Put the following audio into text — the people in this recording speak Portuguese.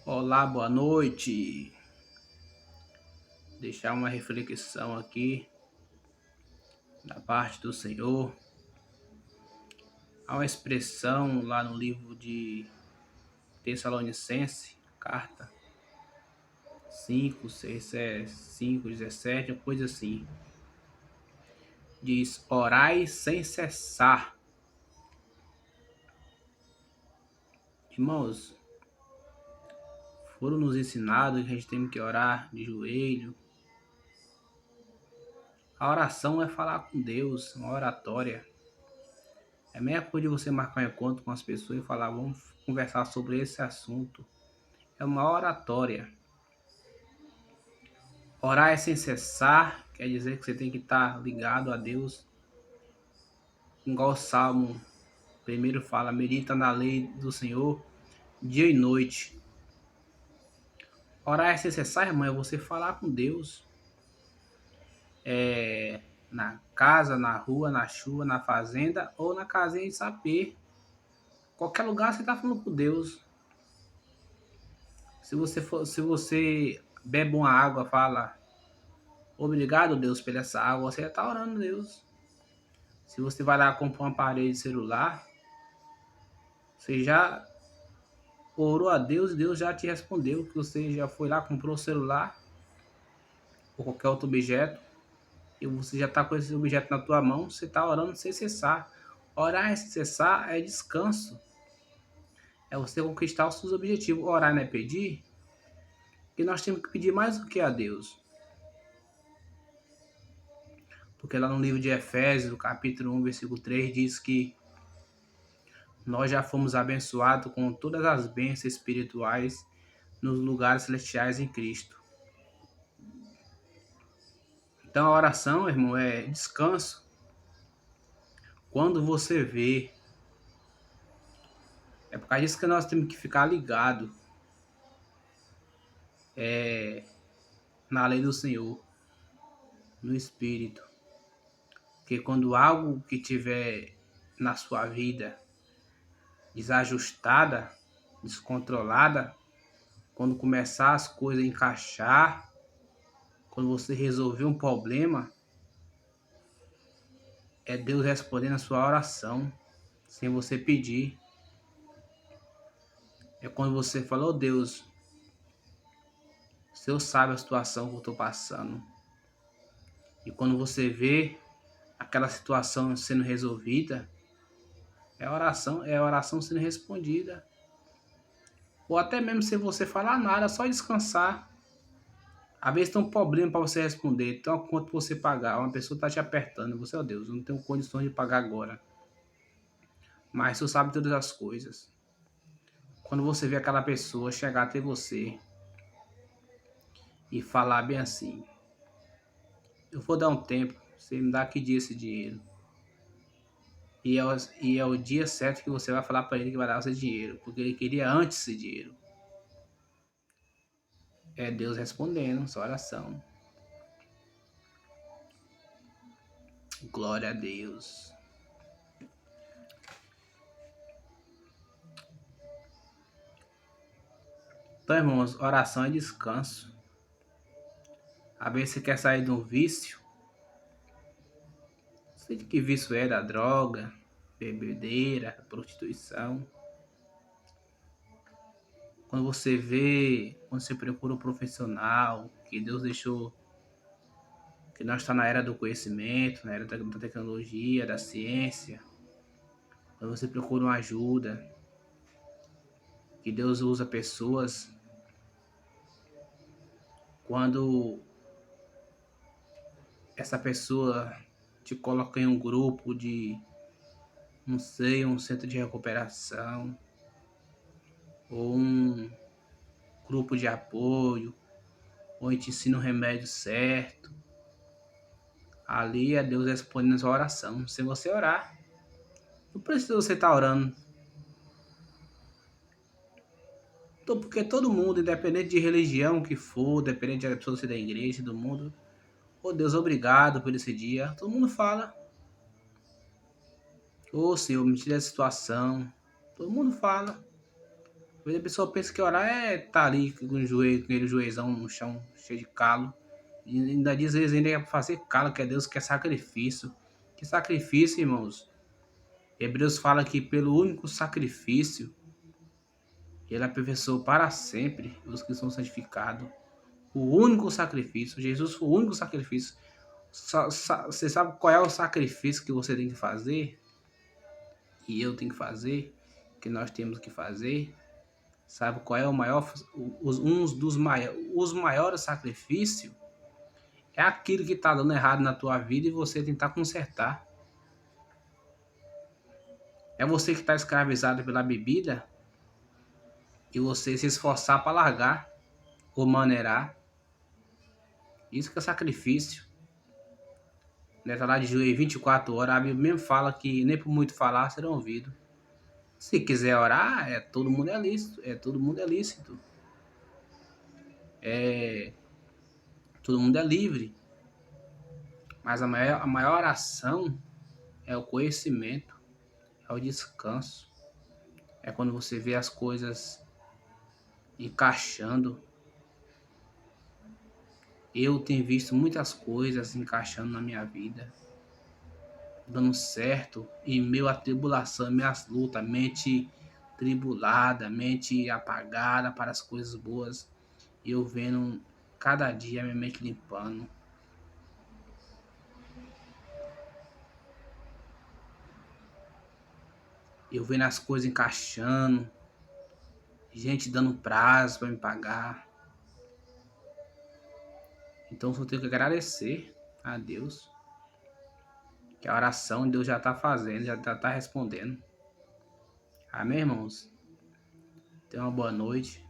Olá, boa noite. Deixar uma reflexão aqui da parte do Senhor. Há uma expressão lá no livro de Tessalonicense, carta 5, 6, 5, 17, uma coisa assim. Diz: orai sem cessar. Irmãos, foram nos ensinados que a gente tem que orar de joelho. A oração é falar com Deus, uma oratória. É a mesma coisa de você marcar um encontro com as pessoas e falar, vamos conversar sobre esse assunto. É uma oratória. Orar é sem cessar, quer dizer que você tem que estar ligado a Deus. Igual o Salmo primeiro fala, medita na lei do Senhor dia e noite. Orar é sem cessar, irmão, é você falar com Deus. Na casa, na rua, na chuva, na fazenda ou na casinha de sapê. Qualquer lugar você está falando com Deus. Se você bebe uma água, fala, obrigado, Deus, por essa água, você está orando a Deus. Se você vai lá comprar um aparelho de celular, você já orou a Deus e Deus já te respondeu, que você já foi lá, comprou o celular ou qualquer outro objeto e você já está com esse objeto na tua mão, você está orando sem cessar. Orar sem cessar é descanso, é você conquistar os seus objetivos. Orar não é pedir, e nós temos que pedir mais do que a Deus. Porque lá no livro de Efésios, capítulo 1, versículo 3, diz que nós já fomos abençoados com todas as bênçãos espirituais nos lugares celestiais em Cristo. Então a oração, irmão, é descanso. Quando você vê, é por causa disso que nós temos que ficar ligado na lei do Senhor, no Espírito. Porque quando algo que tiver na sua vida desajustada, descontrolada, quando começar as coisas a encaixar, quando você resolver um problema, é Deus respondendo a sua oração, sem você pedir. É quando você fala, oh Deus, o Senhor sabe a situação que eu estou passando. E quando você vê aquela situação sendo resolvida, é a oração sendo respondida. Ou até mesmo sem você falar nada, só descansar. Às vezes tem um problema para você responder, tem uma conta para você pagar, uma pessoa está te apertando, você, ó Deus, eu não tenho condições de pagar agora. Mas você sabe todas as coisas. Quando você vê aquela pessoa chegar até você e falar bem assim, eu vou dar um tempo, você me dá que dia esse dinheiro. E é o dia certo que você vai falar para ele que vai dar esse dinheiro, porque ele queria antes esse dinheiro. É Deus respondendo sua oração. Glória a Deus. Então, irmãos, oração é descanso. Às vezes você quer sair de um vício. Não sei de que vício é, da droga, bebedeira, prostituição. Quando você vê, quando você procura um profissional, que Deus deixou, que nós está na era do conhecimento, na era da tecnologia, da ciência. Quando você procura uma ajuda, que Deus usa pessoas. Quando essa pessoa te coloca em um grupo de, não sei, um centro de recuperação, ou um grupo de apoio, ou te ensina o remédio certo, ali é Deus respondendo a sua oração, sem você orar. Não precisa você estar orando. Porque todo mundo, independente de religião que for, independente de pessoa ser da igreja, do mundo, oh Deus, obrigado por esse dia. Todo mundo fala, oh Senhor, me tira dessa situação. Todo mundo fala. Às vezes a pessoa pensa que orar é estar ali com o joelho, com aquele joelhão no chão, cheio de calo. E ainda diz eles ainda é para fazer calo, que é Deus, que é sacrifício. Que sacrifício, irmãos? Hebreus fala que pelo único sacrifício, ele aperfeiçoou para sempre os que são santificados. O único sacrifício, Jesus foi o único sacrifício. Você sabe qual é o sacrifício que você tem que fazer? E eu tenho que fazer? Que nós temos que fazer? Sabe qual é o maior, os maiores sacrifícios? É aquilo que está dando errado na tua vida e você tentar consertar. É você que está escravizado pela bebida e você se esforçar para largar ou maneirar. Isso que é sacrifício. Nessa lá de joelho 24 horas, a Bíblia mesmo fala que nem por muito falar serão ouvidos. Se quiser orar, todo mundo é lícito, todo mundo é lícito. Todo mundo é livre. Mas a maior oração é o conhecimento, é o descanso. É quando você vê as coisas encaixando. Eu tenho visto muitas coisas encaixando na minha vida, dando certo, em meio à tribulação, minhas lutas, mente tribulada, mente apagada para as coisas boas. E eu vendo cada dia minha mente limpando. Eu vendo as coisas encaixando, gente dando prazo para me pagar. Então eu tenho que agradecer a Deus, que a oração Deus já está fazendo, já está respondendo. Amém, irmãos? Tenha uma boa noite.